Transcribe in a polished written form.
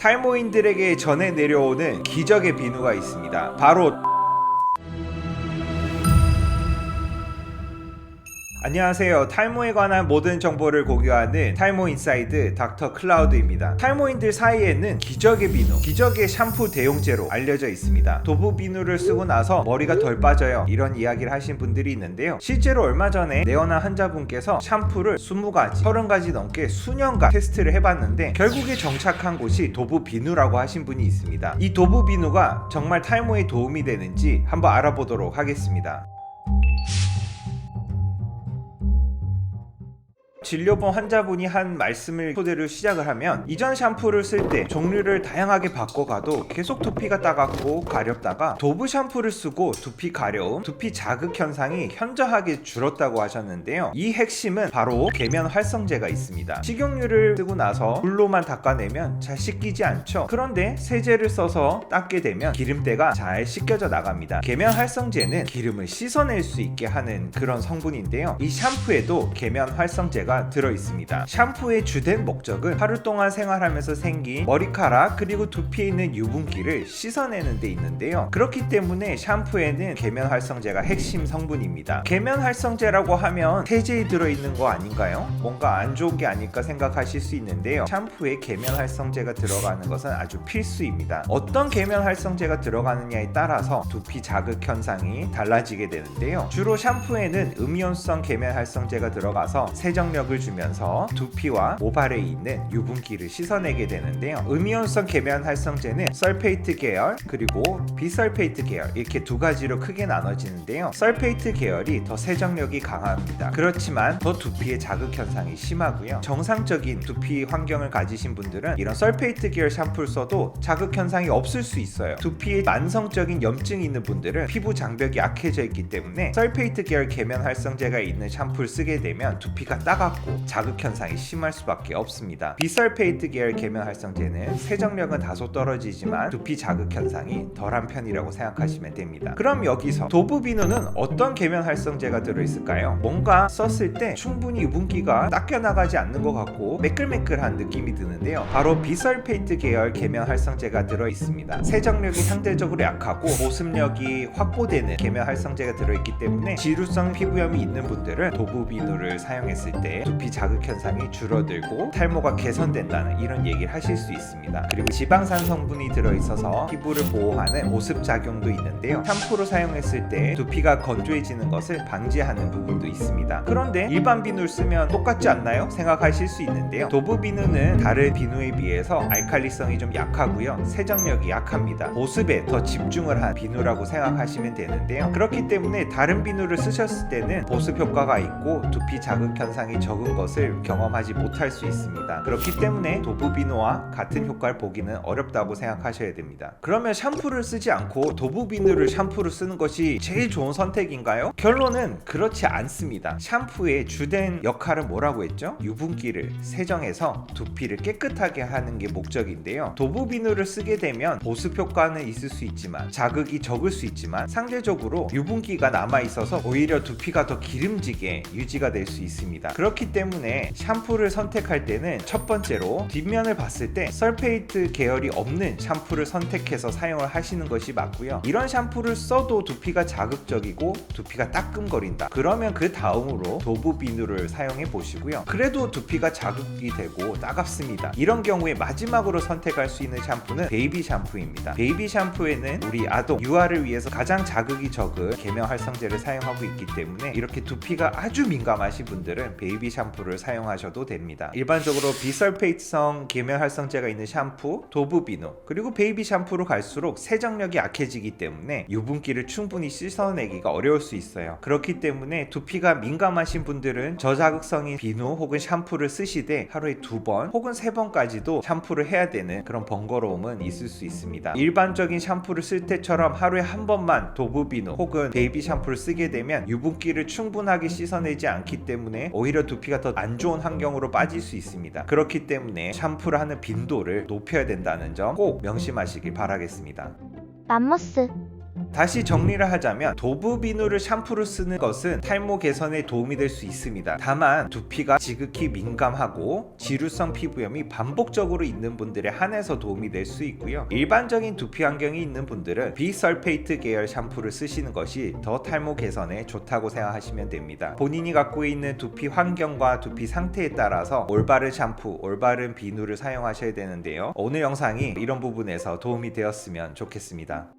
탈모인들에게 전해 내려오는 기적의 비누가 있습니다. 바로 안녕하세요. 탈모에 관한 모든 정보를 공유하는 탈모 인사이드 닥터 클라우드입니다. 탈모인들 사이에는 기적의 비누, 기적의 샴푸 대용제로 알려져 있습니다. 도부 비누를 쓰고 나서 머리가 덜 빠져요, 이런 이야기를 하신 분들이 있는데요. 실제로 얼마 전에 내원한 환자분께서 샴푸를 20가지, 30가지 넘게 수년간 테스트를 해봤는데 결국에 정착한 곳이 도부 비누라고 하신 분이 있습니다. 이 도부 비누가 정말 탈모에 도움이 되는지 한번 알아보도록 하겠습니다. 진료본 환자분이 한 말씀을 토대로 시작을 하면, 이전 샴푸를 쓸 때 종류를 다양하게 바꿔가도 계속 두피가 따갑고 가렵다가 도부 샴푸를 쓰고 두피 가려움, 두피 자극 현상이 현저하게 줄었다고 하셨는데요. 이 핵심은 바로 계면 활성제가 있습니다. 식용유를 쓰고 나서 물로만 닦아내면 잘 씻기지 않죠. 그런데 세제를 써서 닦게 되면 기름때가 잘 씻겨져 나갑니다. 계면 활성제는 기름을 씻어낼 수 있게 하는 그런 성분인데요. 이 샴푸에도 계면 활성제가 들어있습니다. 샴푸의 주된 목적은 하루 동안 생활하면서 생긴 머리카락 그리고 두피에 있는 유분기를 씻어내는 데 있는데요. 그렇기 때문에 샴푸에는 계면 활성제가 핵심 성분입니다. 계면 활성제라고 하면 세제에 들어있는 거 아닌가요? 뭔가 안 좋은 게 아닐까 생각하실 수 있는데요. 샴푸에 계면 활성제가 들어가는 것은 아주 필수입니다. 어떤 계면 활성제가 들어가느냐에 따라서 두피 자극 현상이 달라지게 되는데요. 주로 샴푸에는 음이온성 계면 활성제가 들어가서 세정력 을 주면서 두피와 모발에 있는 유분기를 씻어내게 되는데요. 음이온성 계면 활성제는 설페이트 계열 그리고 비설페이트 계열, 이렇게 두 가지로 크게 나눠지는데요. 설페이트 계열이 더 세정력이 강합니다. 그렇지만 더 두피의 자극 현상이 심하고요. 정상적인 두피 환경을 가지신 분들은 이런 설페이트 계열 샴푸를 써도 자극 현상이 없을 수 있어요. 두피에 만성적인 염증이 있는 분들은 피부 장벽이 약해져 있기 때문에 설페이트 계열 계면 활성제가 있는 샴푸를 쓰게 되면 두피가 따갑고 자극 현상이 심할 수밖에 없습니다. 비설페이트 계열 계면 활성제는 세정력은 다소 떨어지지만 두피 자극 현상이 덜한 편이라고 생각하시면 됩니다. 그럼 여기서 도부 비누는 어떤 계면 활성제가 들어있을까요? 뭔가 썼을 때 충분히 유분기가 닦여 나가지 않는 것 같고 매끌매끌한 느낌이 드는데요. 바로 비설페이트 계열 계면 활성제가 들어있습니다. 세정력이 상대적으로 약하고 보습력이 확보되는 계면 활성제가 들어있기 때문에 지루성 피부염이 있는 분들은 도부 비누를 사용했을 때 두피 자극 현상이 줄어들고 탈모가 개선된다는 이런 얘기를 하실 수 있습니다. 그리고 지방산 성분이 들어있어서 피부를 보호하는 보습 작용도 있는데요. 샴푸로 사용했을 때 두피가 건조해지는 것을 방지하는 부분도 있습니다. 그런데 일반 비누를 쓰면 똑같지 않나요? 생각하실 수 있는데요. 도부 비누는 다른 비누에 비해서 알칼리성이 좀 약하고요. 세정력이 약합니다. 보습에 더 집중을 한 비누라고 생각하시면 되는데요. 그렇기 때문에 다른 비누를 쓰셨을 때는 보습 효과가 있고 두피 자극 현상이 적은 것을 경험하지 못할 수 있습니다. 그렇기 때문에 도부 비누와 같은 효과를 보기는 어렵다고 생각하셔야 됩니다. 그러면 샴푸를 쓰지 않고 도부 비누를 샴푸로 쓰는 것이 제일 좋은 선택인가요? 결론은 그렇지 않습니다. 샴푸의 주된 역할은 뭐라고 했죠? 유분기를 세정해서 두피를 깨끗하게 하는 게 목적인데요. 도부 비누를 쓰게 되면 보습 효과는 있을 수 있지만 자극이 적을 수 있지만 상대적으로 유분기가 남아있어서 오히려 두피가 더 기름지게 유지가 될 수 있습니다. 그렇기 때문에 샴푸를 선택할 때는 첫 번째로 뒷면을 봤을 때 설페이트 계열이 없는 샴푸를 선택해서 사용을 하시는 것이 맞고요. 이런 샴푸를 써도 두피가 자극적이고 두피가 따끔거린다, 그러면 그 다음으로 도부 비누를 사용해 보시고요. 그래도 두피가 자극이 되고 따갑습니다. 이런 경우에 마지막으로 선택할 수 있는 샴푸는 베이비 샴푸입니다. 베이비 샴푸에는 우리 아동 유아를 위해서 가장 자극이 적은 계면 활성제를 사용하고 있기 때문에 이렇게 두피가 아주 민감하신 분들은 베이비 샴푸를 사용하셔도 됩니다. 일반적으로 비설페이트성 계면 활성제가 있는 샴푸, 도부 비누, 그리고 베이비 샴푸로 갈수록 세정력이 약해지기 때문에 유분기를 충분히 씻어내기가 어려울 수 있어요. 그렇기 때문에 두피가 민감하신 분들은 저자극성인 비누 혹은 샴푸를 쓰시되 하루에 2번 혹은 3번까지도 샴푸를 해야 되는 그런 번거로움은 있을 수 있습니다. 일반적인 샴푸를 쓸 때처럼 하루에 한 번만 도부 비누 혹은 베이비 샴푸를 쓰게 되면 유분기를 충분하게 씻어내지 않기 때문에 오히려 두피가 더 안 좋은 환경으로 빠질 수 있습니다. 그렇기 때문에 샴푸를 하는 빈도를 높여야 된다는 점 꼭 명심하시길 바라겠습니다. 맘모스 다시 정리를 하자면 도브 비누를 샴푸로 쓰는 것은 탈모 개선에 도움이 될 수 있습니다. 다만 두피가 지극히 민감하고 지루성 피부염이 반복적으로 있는 분들에 한해서 도움이 될 수 있고요. 일반적인 두피 환경이 있는 분들은 비설페이트 계열 샴푸를 쓰시는 것이 더 탈모 개선에 좋다고 생각하시면 됩니다. 본인이 갖고 있는 두피 환경과 두피 상태에 따라서 올바른 샴푸, 올바른 비누를 사용하셔야 되는데요. 오늘 영상이 이런 부분에서 도움이 되었으면 좋겠습니다.